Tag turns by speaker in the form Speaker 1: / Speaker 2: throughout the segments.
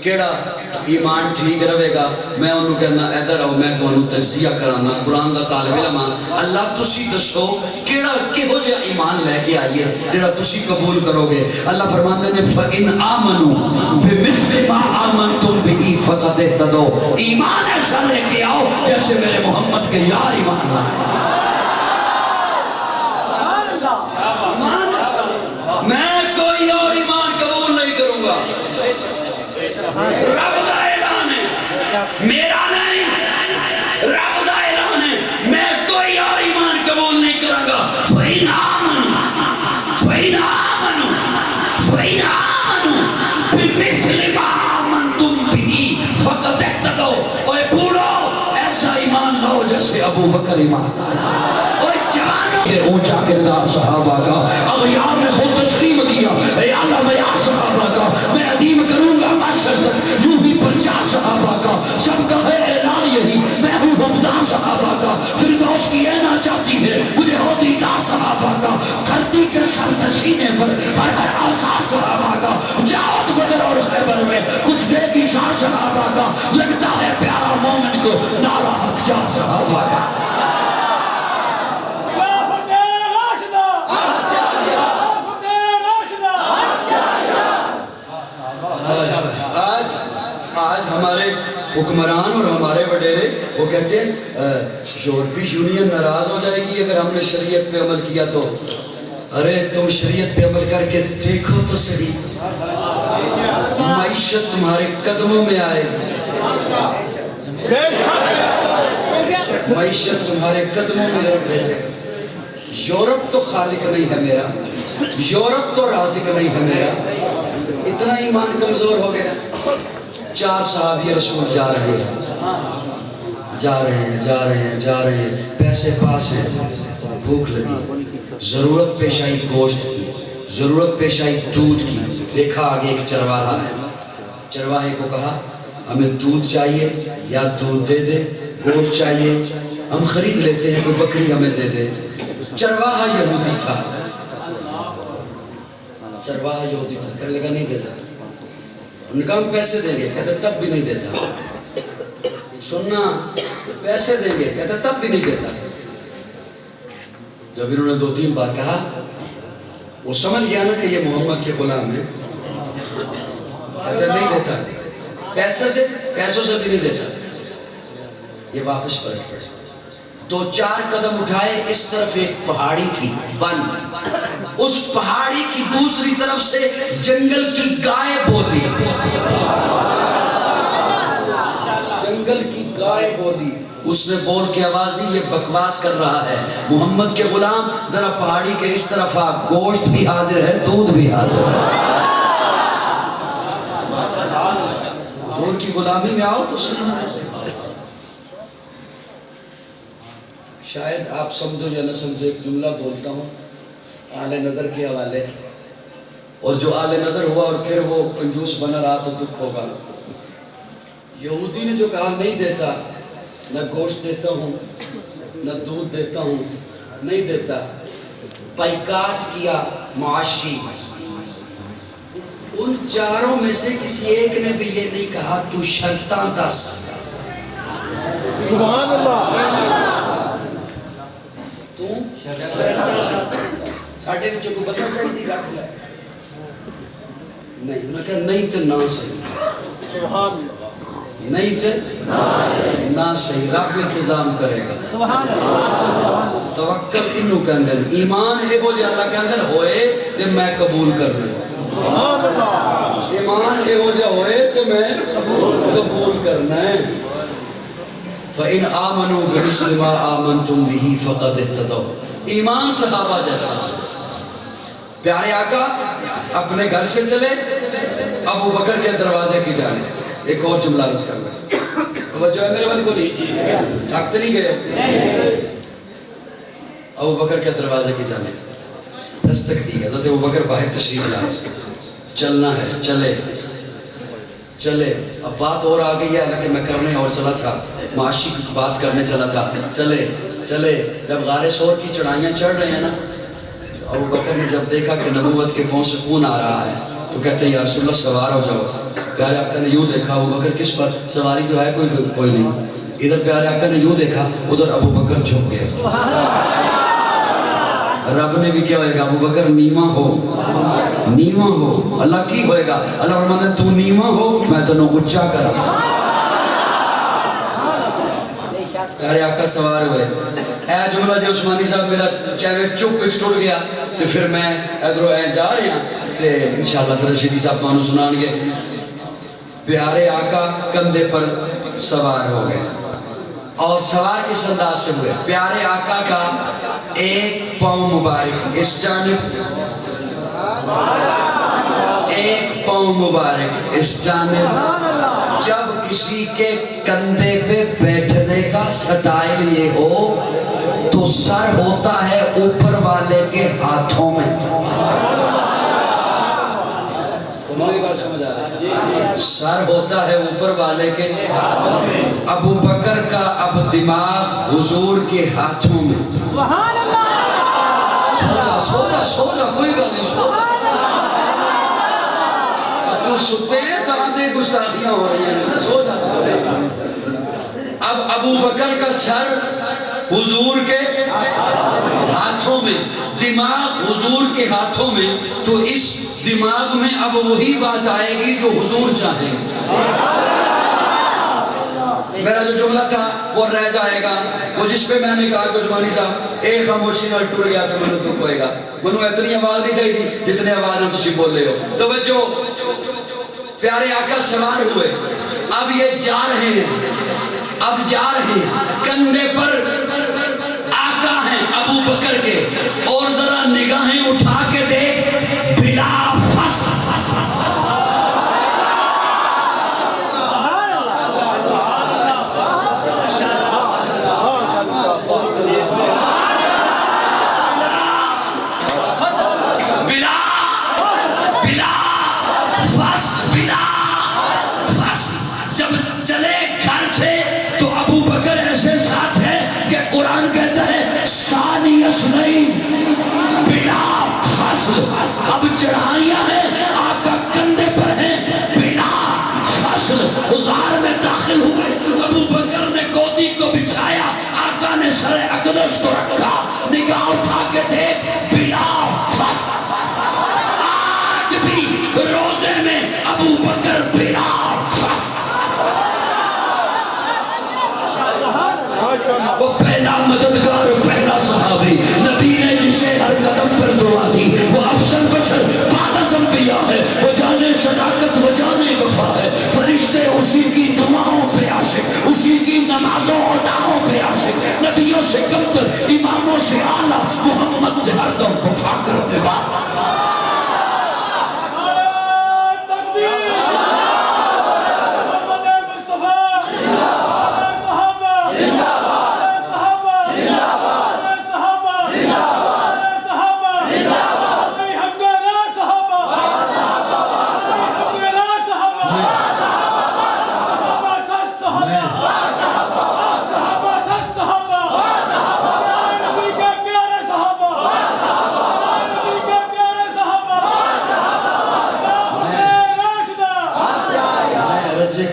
Speaker 1: کیڑا ایمان ٹھیک رہے گا میں انہوں کہنا ادھر آؤ میں تو انہوں تجزیہ کرانا قرآن دا طالب علم اللہ تسی دسو کیڑا کہو جا ایمان لے کے آئیے جڑا تسی قبول کرو گے اللہ فرماندے نے فَإِنْ آمَنُوا بِمِثْلِ مَا آمَنْتُمْ بِهِ فَقَدْ اهْتَدَوْا ایمان ایسا لے کے آؤ جیسے میرے محمد کے یار ایمان لائے میں کوئی اور ایمان قبول نہیں کروں گا رب دا اعلان ہے میرا نہیں رب دا اعلان ہے میں کوئی اور ایمان قبول نہیں کروں گا فَإِنْ آمَنُوا بِمِثْلِ مَا آمَنْتُمْ بِهِ فَقَدْ اهْتَدَوْا اوے بوڑھو ایسا ایمان لو جیسے ابو بکر ایمان اوے جوانو یہ اونچا کردار صحابہ کا اغیار نے خود تسلیم کیا اے اللہ میں یا صحابہ کا میں عدیم کروں گا معاشر تک یوں ہی پرچا صحابہ کا سب کا ہے اعلان یہی میں ہوں مبدا صحابہ کا فردوس کی اینا چاہتی ہے مجھے ہوتی دار صحابہ کا دھرتی کے سر نشینے پر ہر آساس صحابہ کا جاؤت بدر اور خیبر میں کچھ دے کی سار صحابہ کا لگتا ہے پیارا مومن کو نعرہ حق جان صحابہ کا آج ہمارے حکمران اور ہمارے وڈیرے وہ کہتے ہیں یورپی یونین ناراض ہو جائے گی اگر ہم نے شریعت پہ عمل کیا تو ارے تم شریعت پہ عمل کر کے دیکھو تو صحیح معیشت تمہارے قدموں میں آئے معیشت تمہارے قدموں میں رکھے یورپ تو خالق نہیں ہے میرا یورپ تو رازق نہیں ہے میرا اتنا ایمان کمزور ہو گیا 4 صحابی رسول جا رہے ہیں پیسے پاس ہیں بھوک لگی ضرورت پیش آئی گوشت کی ضرورت پیش آئی دودھ کی دیکھا آگے ایک چرواہا ہے چرواہے کو کہا ہمیں دودھ چاہیے یا دودھ دے دے گوشت چاہیے ہم خرید لیتے ہیں کوئی بکری ہمیں دے دے چرواہا یہودی تھا چرواہا یہودی تھا کہنے لگا نہیں دیتا ان کا ہم پیسے دیں گے کہتا تب بھی نہیں دیتا سننا پیسے دیں گے کہتا تب بھی نہیں دیتا جب انہوں نے 2-3 بار کہا وہ سمجھ گیا نا کہ یہ محمد کے غلام ہے کہتا نہیں دیتا پیسوں سے بھی نہیں دیتا یہ واپس پلٹ پڑے 2-4 قدم اٹھائے اس طرف ایک پہاڑی تھی بند اس پہاڑی کی دوسری طرف سے جنگل کی گائے بولی جنگل کی گائے بولی اس نے بول کے آواز دی یہ بکواس کر رہا ہے محمد کے غلام ذرا پہاڑی کے اس طرف آ گوشت بھی حاضر ہے دودھ بھی حاضر ہے اور کی غلامی میں آؤ تو سننا ہے شاید آپ سمجھو یا نہ سمجھو ایک جملہ بولتا ہوں اہل نظر کے حوالے اور جو اہل نظر ہوا اور پھر وہ کنجوس بنا رہا تو دکھ ہوگا یہودی نے جو کہا نہیں دیتا نہ گوشت دیتا ہوں نہ دودھ دیتا ہوں نہیں دیتا بائیکاٹ کیا معاشی ان چاروں میں سے کسی ایک نے بھی یہ نہیں کہا تو شرطاں 10
Speaker 2: سبحان اللہ
Speaker 1: ساڑھے بچوں کو بدنا چاہیے رکھ لائے نہیں انہوں نے کہا نہیں تو نہ صحیح نہیں تو نہ صحیح رب انتظام کرے گا توکل انہوں کہندے ایمان ہے وہ جا اللہ کہندے ہوئے تو میں قبول کر رہا ایمان ہے وہ جا ہوئے تو میں قبول کرنا ہے فَإِنْ آمَنُوا بِمِثْلِ مَا آمَنْتُمْ بِهِ فَقَدْ اهْتَدَوْا ایمان صحابہ جیسا پیارے آقا اپنے گھر سے چلے ابو بکر کے دروازے کی جانے ایک اور جملہ رس کر لیں توجہ ہے میرے بل کو نہیں تھکتے نہیں گئے ابو بکر کے دروازے کی جانے دستک دی حضرت ابو بکر باہر تشریف لائے چلنا ہے چلے اب بات اور آ گئی ہے لیکن میں کرنے اور چلا تھا معاشی کچھ بات کرنے چلا تھا چلے جب غار سور کی چڑھائیاں چڑھ رہے ہیں نا ابو بکر نے جب دیکھا کہ نبوت کے پاؤں سے خون آ رہا ہے تو کہتے ہیں یا رسول اللہ سوار ہو جاؤ. پیارے آقا نے یوں دیکھا ابو بکر کس پر سواری تو ہے کوئی نہیں. ادھر پیارے آقا نے یوں دیکھا ادھر ابو بکر جھک گیا. رب نے بھی کیا ہوئے گا ابو بکر نیواں ہو. اللہ کی ہوئے گا اللہ فرماتا ہے تو نیواں ہو میں تنوں اونچا کرا. پیارے آقا سوار ہوئے. اے جملہ جو عثمانی صاحب میرا چاہے چپ پچ ٹوٹ گیا تو پھر میں ادھروں جا رہے ہیں تے انشاءاللہ پھر رشیدی صاحب تو سنان گے. پیارے آقا کندھے پر سوار ہو گئے اور سوار کس انداز سے ہوئے. پیارے آقا کا ایک پاؤں مبارک اس جانب ایک پاؤں مبارک اس جانب. جب کسی کے کندھے پہ بیٹھنے کا سٹائل یہ ہو تو سر ہوتا ہے اوپر والے کے ہاتھوں میں. تمہاری بات سمجھ آ رہی ہے؟ سر ہوتا ہے اوپر والے کے. ابو بکر کا اب دماغ حضور کے ہاتھوں میں. سو جا کوئی گل نہیں سو جا. تو ستے ہیں طرح سے گستاخیاں ہو رہی ہیں سو جا. اب ابو بکر کا سر حضور کے ہاتھوں میں دماغ حضور کے ہاتھوں میں. تو اس دماغ میں اب وہی بات آئے گی جو حضور چاہیں گے. میرا جو جملہ تھا وہ رہ جائے گا وہ جس پہ میں نے کہا کہ عثمانی صاحب ایک خاموشی نال ٹر گیا تو منو دکھ ہوئے گا. منو اتنی آواز نہیں چاہیے جتنے آواز میں تسی بول رہے ہو. توجہ. پیارے آقا سوار ہوئے. اب یہ جا رہے ہیں کندھے پر آقا ہیں ابو بکر کے. اور ذرا نگاہیں اٹھا کے دیکھ بلا فصل جب چلے گھر سے تو ابو بکر ایسے ساتھ ہے کہ قرآن کہتا ہے ثانی اثنین بلا فصل. اب چڑھائیاں ہیں آقا کندھے پر ہیں بلا فصل. غار میں داخل ہوئے. ابو بکر نے گودی کو بچھایا. آقا نے سر اقدس کو رکھا. نگاہ اٹھا کے دیکھ بلا فصل. آج بھی روزے میں ابو بکر بلا وہ پہلا مددگار پہلا صحابی نبی نے جسے ہر قدم پر دعا دی. وہ افضل بشر بعد از انبیاء ہے. وہ جانے صداقت وہ جانے وفا ہے. فرشتے اسی کی دعاؤں پہ عاشق اسی کی نمازوں اور دعاؤں پہ عاشق. نبیوں سے کمتر اماموں سے اعلیٰ محمد سے ہر دم کو فاکر کے بعد.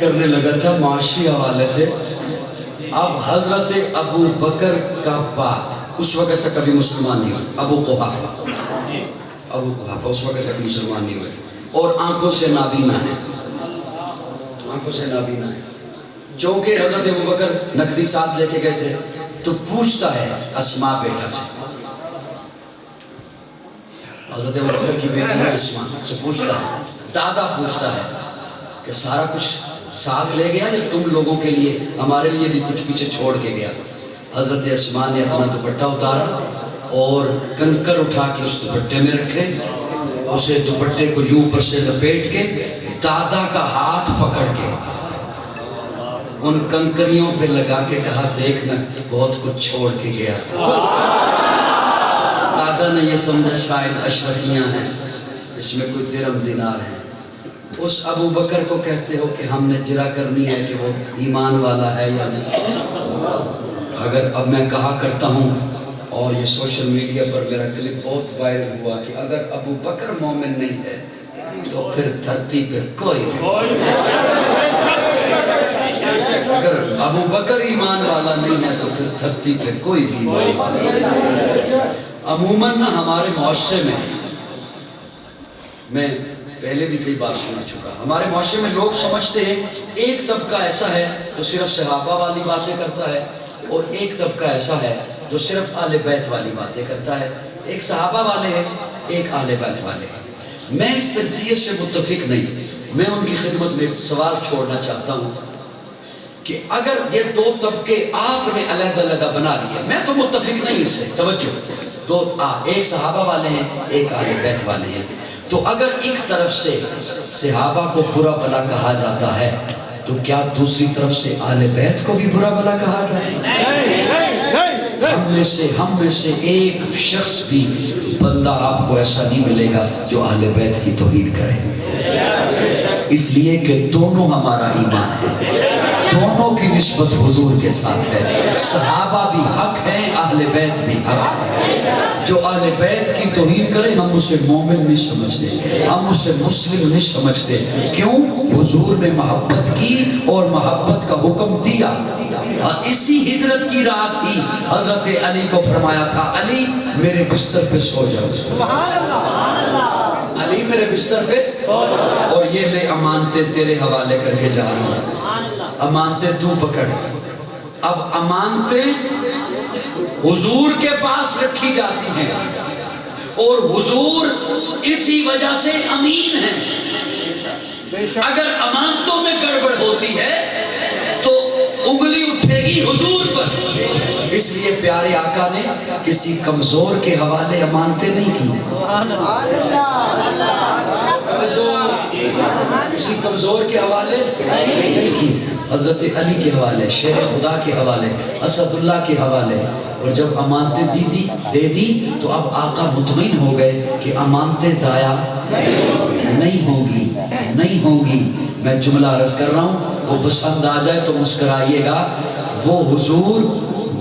Speaker 1: کرنے لگا تھا معاشی حوالے سے. اب حضرت ابو بکر کا باپ اس وقت تک ابھی مسلمان نہیں ہوئے. ابو قحافہ اس وقت تک مسلمان نہیں ہوئے اور آنکھوں سے نابینا ہے. چونکہ حضرت ابو بکر نقدی ساتھ لے کے گئے تھے تو پوچھتا ہے اسماء بیٹا سے. حضرت ابو بکر کی بیٹی ہے اسماء سے پوچھتا ہے. دادا پوچھتا ہے کہ سارا کچھ ساتھ لے گیا یا تم لوگوں کے لیے ہمارے لیے بھی کچھ پیچھے چھوڑ کے گیا. حضرت اسماء نے اپنا دوپٹہ اتارا اور کنکر اٹھا کے اس دوپٹے میں رکھے. اسے دوپٹے کو یوں پر سے لپیٹ کے دادا کا ہاتھ پکڑ کے ان کنکریوں پہ لگا کے کہا دیکھنا بہت کچھ چھوڑ کے گیا. دادا نے یہ سمجھا شاید اشرفیاں ہیں اس میں کوئی درہم دینار ہے. اس ابو بکر کو کہتے ہو کہ ہم نے جرا کرنی ہے کہ وہ ایمان والا ہے یا نہیں. اگر اب میں کہا کرتا ہوں اور یہ سوشل میڈیا پر میرا کلپ بہت وائرل ہوا کہ اگر ابو بکر مومن نہیں ہے تو پھر دھرتی پہ کوئی بھی اگر ابو بکر ایمان والا نہیں ہے تو پھر دھرتی پہ کوئی بھی ایمان والا نہیں۔ عموماً ہمارے معاشرے میں پہلے بھی کئی بار سنا چکا، ہمارے معاشرے میں لوگ سمجھتے ہیں ایک طبقہ ایسا ہے جو صرف صحابہ والی باتیں کرتا ہے، اور ایک طبقہ ایسا ہے جو صرف اہل بیت والی باتیں کرتا ہے۔ ایک صحابہ والے ہیں، ایک اہل بیت والے ہیں۔ میں اس تجزیے سے متفق نہیں۔ میں ان کی خدمت میں ایک سوال چھوڑنا چاہتا ہوں کہ اگر یہ دو طبقے آپ نے علیحدہ علیحدہ بنا لیے، میں تو متفق نہیں اس سے، توجہ، تو ایک صحابہ والے ہیں، ایک اہل بیت والے ہیں، تو اگر ایک طرف سے صحابہ کو برا بھلا کہا جاتا ہے تو کیا دوسری طرف سے اہل بیت کو بھی برا بھلا کہا جاتا ہے؟ ہم میں سے ایک شخص بھی بندہ آپ کو ایسا نہیں ملے گا جو اہل بیت کی توہین کرے، اس لیے کہ دونوں ہمارا ایمان ہے، دونوں کی نسبت حضور کے ساتھ ہے۔ صحابہ بھی حق ہیں، اہل بیت بھی حق ہیں۔ جو اہل بیت کی توہین کرے ہم اسے مومن نہیں سمجھتے، ہم اسے مسلم نہیں سمجھتے۔ کیوں؟ حضور نے محبت کی اور محبت کا حکم دیا، اور اسی ہجرت کی رات ہی حضرت علی کو فرمایا تھا علی میرے بستر پہ سو جاؤ، علی میرے بستر پہ، اور یہ لے امانتیں تیرے حوالے کر کے جا رہا ہوں، امانتیں تو پکڑ۔ اب امانتیں حضور کے پاس رکھی جاتی ہیں اور حضور اسی وجہ سے امین ہیں۔ اگر امانتوں میں گڑبڑ ہوتی ہے تو انگلی اٹھے گی حضور پر، اس لیے پیارے آقا نے کسی کمزور کے حوالے امانتیں نہیں کی، کسی کمزور کے حوالے نہیں کی، حضرت علی کے حوالے، شیر خدا کے حوالے، اسد اللہ کے حوالے۔ اور جب امانتیں دے دی تو اب آقا مطمئن ہو گئے کہ امانتیں ضائع نہیں ہوں گی۔ میں جملہ عرض کر رہا ہوں، وہ پسند آ جائے تو مسکرائیے گا۔ وہ حضور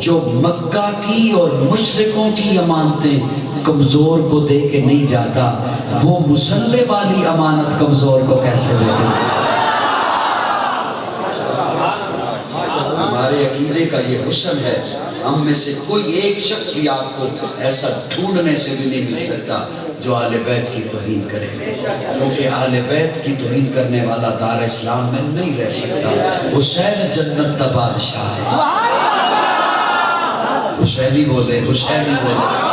Speaker 1: جو مکہ کی اور مشرکوں کی امانتیں کمزور کو دے کے نہیں جاتا، وہ مسلح والی امانت کمزور کو کیسے دے گا؟ ہمارے عقیدے کا یہ حسن ہے، ہم میں سے کوئی ایک شخص بھی آپ کو ایسا ڈھونڈنے سے بھی نہیں مل سکتا جو اہل بیت کی توہین کرے، کیونکہ اہل بیت کی توہین کرنے والا دار اسلام میں نہیں رہ سکتا۔ حسین جنت کا بادشاہ ہے، حسینی بولے، حسینی بولے،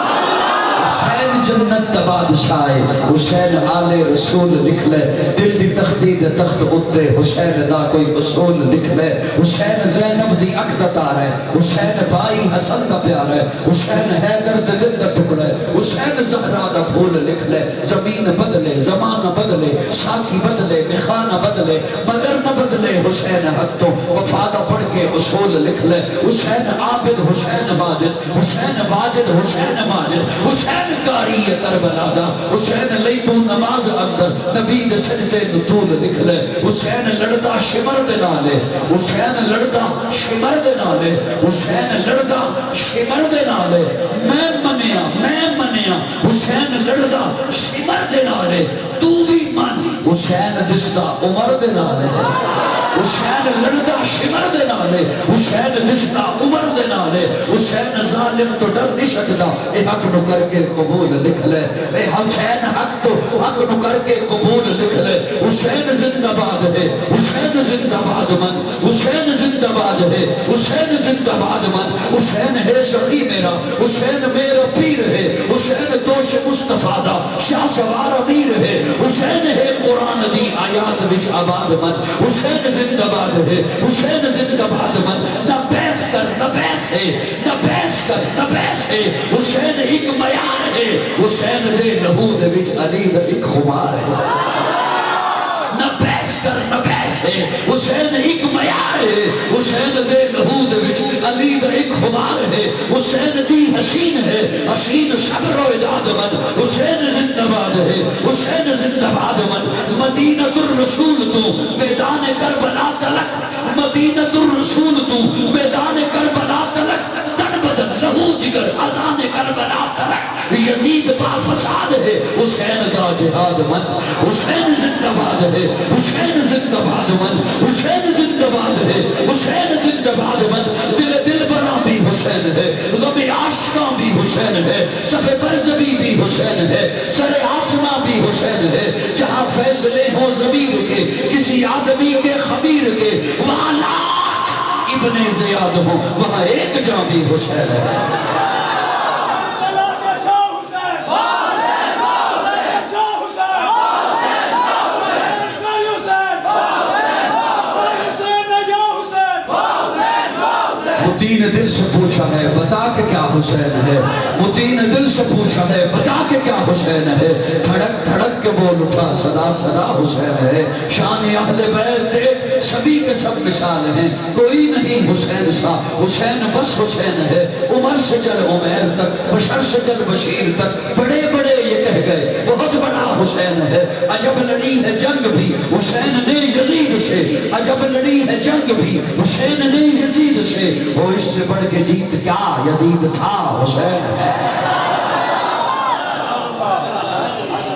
Speaker 1: حسین جنت دا بادشاہ ہے، حسین آل رسول لکھ لے، دل دی تختی دے تخت اتے حسین دا کوئی اصول لکھ لے، حسین زینب دی اک دا تار ہے، حسین بھائی حسن دا پیار ہے، حسین حیدر دے دل دا ٹکڑے، حسین زہرا دا پھول لکھ لے۔ زمین بدلے، زمانہ بدلے، ساکی بدلے، میخانہ بدلے، مگر نہ بدلے حسین حق تو وفا دا پڑھ کے اصول لکھ لے۔ حسین عابد، حسین ماجد، حسین واجد، حسین ماجد، حسین کاری کربلا دا، حسین لئی تو نماز اندر نبی دے سجدے نطول لکھ لے۔ حسین لڑدا شمر دے نالے، حسین لڑدا شمر دے نالے، حسین لڑدا شمر دے نالے، میں منیا حسین لڑدا شمر دے نالے، تو بھی من حسین دستا عمر دے نالے، حسین لڑدا شمر دے نالے، حسین دستا عمر دے نالے، حسین ظالم تو ڈر نہیں سکتا، اے حق نو کر کے قبول لکھ لے، اے حسین حق تو حق نو کر کے قبول لکھ لے۔ حسین زندہ باد ہے، حسین زندہ باد من، حسین زندہ باد ہے، حسین زندہ باد من، حسین ہے سخی میرا، حسین میرا پیر ہے، حسین دوش مصطفیٰ دا شاہ سوار امیر ہے، حسین ہے قرآن دی آیات وچ آباد من، حسین زندہ باد ہے، حسین زندہ باد من۔ نہ بحث کر، نہ بحث ہے، نہ بحث کر، نہ بحث ہے، حسین ایک معیار ہے، حسین دے لہو دے وچ علی دا ایک خمار ہے۔ نہ بحث کر، نہ بحث ہے، حسین ایک معیار ہے، حسین دے لہو دے وچ علی دا ایک خمار ہے۔ حسین دی حسین ہے، حسین صبر و اداد من، حسین زندہ باد ہے، حسین زندہ باد من۔ مدینۃ الرسول تو میدان کربلا تلک، مدینۃ الرسول تو میدان کربلا تلک، تن بدن لہو جگر اذان کربلا تلک، یزید
Speaker 2: فساد ہے حسین دا جہاد من حسین زندہ باد ہے حسین زندہ باد من حسین زندہ باد ہے حسین زندہ باد من دل برا بھی حسین ہے غم عاشقاں بھی حسین ہے صف برزبی بھی حسین ہے سر آسماں بھی حسین ہے جہاں فیصلے ہوں ضمیر کے کسی آدمی کے خبیر کے وہاں لاکھ ابن زیاد ہوں وہاں ایک جاں بھی حسین ہے متین دل سے پوچھا ہے بتا کہ کیا حسین ہے متین دل سے پوچھا ہے بتا کہ کیا حسین ہے دھڑک دھڑک کے بول اٹھا صدا صدا حسین ہے شان اہل بیت دیکھ سبھی کے سب مثال ہیں کوئی نہیں حسین سا حسین بس حسین ہے عمر سے چل عمیر تک بشر سے چل بشیر تک بڑے بڑے یہ کہہ گئے بہت بڑا حسین ہے عجب لڑی ہے جنگ بھی حسین نے یزید سے عجب لڑی ہے جنگ بھی حسین نے یزید سے وہ اس سے بڑھ کے جیت کیا یزید تھا حسین ہے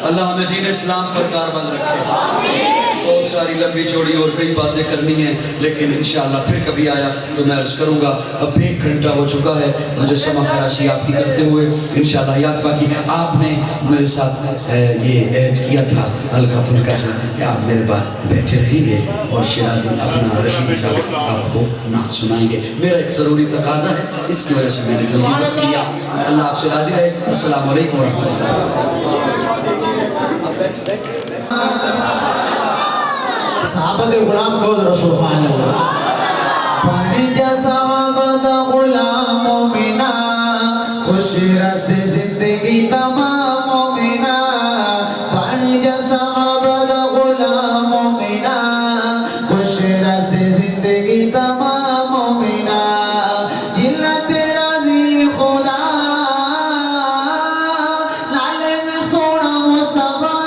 Speaker 2: اللہ ہمیں دین اسلام پر کاربند رکھے بہت ساری لمبی چوڑی اور کئی باتیں کرنی ہیں لیکن انشاءاللہ پھر کبھی آیا تو میں عرض کروں گا اب 1 گھنٹہ ہو چکا ہے مجسمہ خراشی آپ کی کرتے ہوئے انشاءاللہ یاد باقی آپ نے میرے ساتھ یہ عہد کیا تھا ہلکا پھلکا سے کہ آپ میرے بعد بیٹھے رہیں گے اور شیرازی اپنا رشیدی صاحب آپ کو نعت سنائیں گے میرا ایک ضروری تقاضا ہے اس کی وجہ سے میں نے جلدی وقت کیا اللہ آپ سے راضی رہے السلام علیکم ورحمۃ اللہ
Speaker 3: صحابہ دے غلام کو رسول سبحان اللہ پانی جا صحابہ دا غلام مومنہ خوش رس زندگی تمام مومنہ پانی جا صحابہ دا غلام مومنہ خوش رس زندگی تمام مومنہ جنت راضی خدا لالے میں سونا مصطفیٰ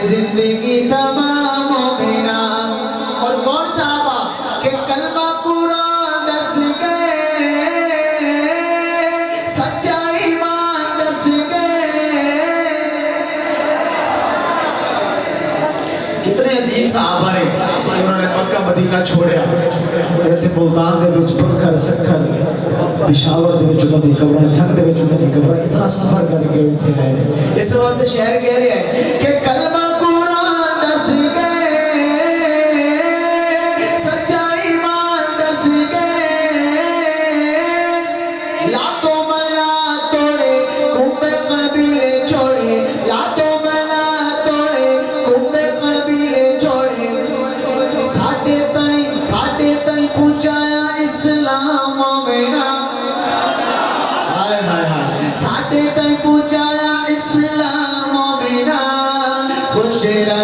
Speaker 3: زندگی تمام مومنہ اور کون صحابہ کہ کلمہ قرآن دس گئے سچا ایمان دس گئے کتنے عظیم صحابہ ہیں انہوں نے مکہ مدینہ چھوڑیا رہتے ملتان دے وچ بکر سکھر پشاور دے وچ انہوں نے قبرہ جھنگ دے وچ انہوں نے قبرہ اتنا سفر کر کے اٹھے ہیں اس واسطے شہر کہہ رہے ہیں کہ کلمہ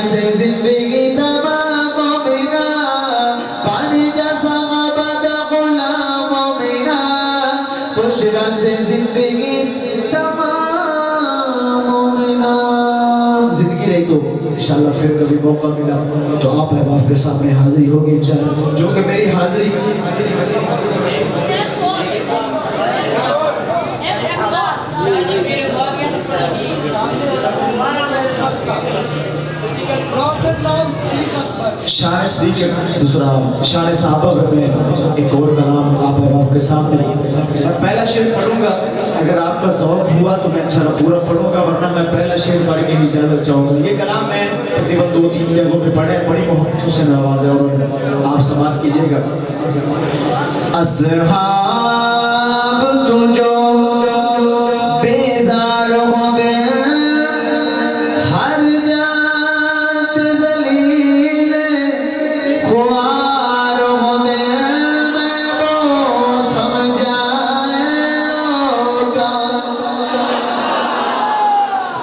Speaker 3: سے زندگی تمام مومنہ پانی جیسا غابت غلام مومنہ خوش سے زندگی تمام مومنہ زندگی رہی تو انشاءاللہ پھر کبھی موقع ملا تو آپ احباب کے سامنے حاضری ہوگی انشاءاللہ جو کہ میری حاضری شان صدیق دوسرا شان صحابہ میں ایک اور کلام آپ احباب کے سامنے میں پہلا شعر پڑھوں گا اگر آپ کا ذوق ہوا تو میں انشاءاللہ پورا پڑھوں گا ورنہ میں پہلا شعر پڑھ کے اجازت چاہوں گا یہ کلام میں تقریباً 2-3 جگہوں پہ پڑھے بڑی محبت سے نوازے اور آپ سماعت کیجئے گا اصحاب تو جو بیزار ہوں دے خوار ہو دل میں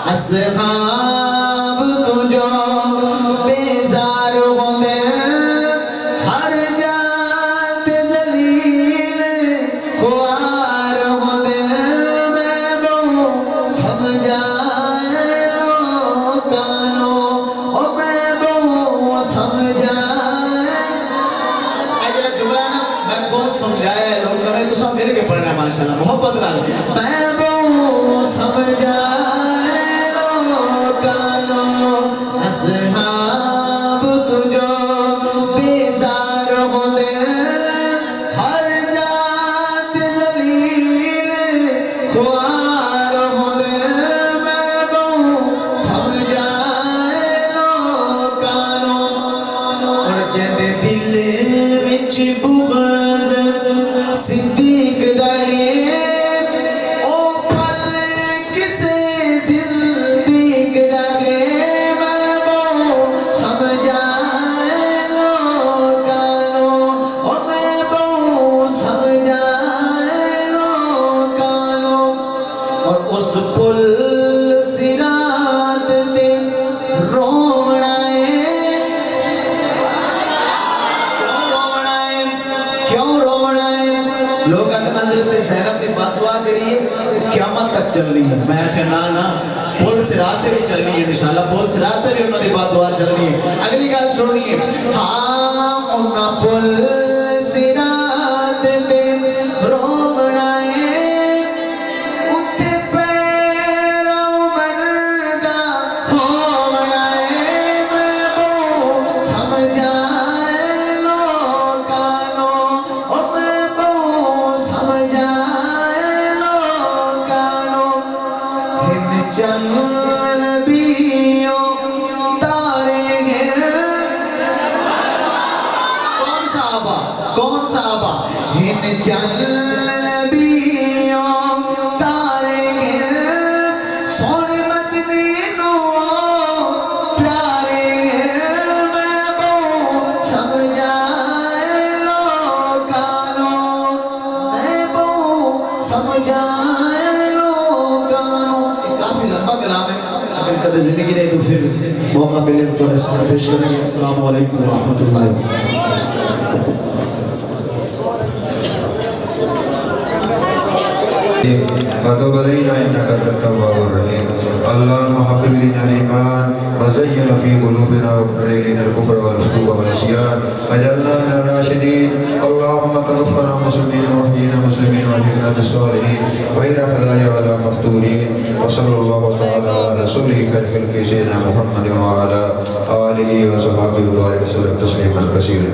Speaker 3: اصحاب تجھو بیزار ہوندے ہر جات ذلیل خوار ہوندے میں بہو سمجھائے لوکانو او میں بہو سمجھائے اجرہ جملہ نا میں بہو سمجھائے لوکانو تو سب میرے کے پڑھنا ہے ماشاءاللہ محبت رہا میں بہو سمجھائے لوکانو اصحاب تجھو بیزار ہوندے ہر جات ذلیل خوار ہوندے میں بہو سمجھائے لوکانو اور جندے دل وچ بغض صدیق دارے او پھل کسے صدیق دارے میں بہو سمجھائے لوکانو او میں بہو سمجھائے لوکانو اور اس پل صراط تے رونا کیوں رونا ہے لوگ حضرت زینب کی باتوا جڑی ہے قیامت تک چلنی ہے میں نا پل صراط سے بھی چلنی ہے انشاءاللہ پل صراط سے بھی انہوں نے باتوا چلنی ہے اگلی گل سننی ہے ہاں انہاں پل صراط تے رونا ہے اتے پیر عمر دا ہونا ہے میں بہو سمجھائے لوکانو او میں بہو سمجھائے لوکانو ہن چند نبیوں تارے ہیں کون صحابہ ہن چند نبیوں تارے ہیں سونے مدنی نو پیارے ہیں میں بہو سمجھائے لوکانو میں بہو سمجھائے لوکانو کافی لمبا کلام ہے اگر کدھے زندگی رہے تو پھر موقع ملے تو رسالہ پیش کریں گے السلام علیکم ورحمۃ اللہ
Speaker 4: وتب علينا إنك أنت التواب الرحيم اللهم حبب إلينا الإيمان وزين في قلوبنا وكره إلينا الكفر والفسوق والعصيان واجعلنا من الراشدين اللهم توفنا مسلمين واحينا مسلمين والحقنا بالصالحين غير خزايا ولا مفتونين وصلى الله تعالى على رسوله خير خلق سيدنا محمد وعلى آله وصحبه وبارك وسلم تسليما كثيرا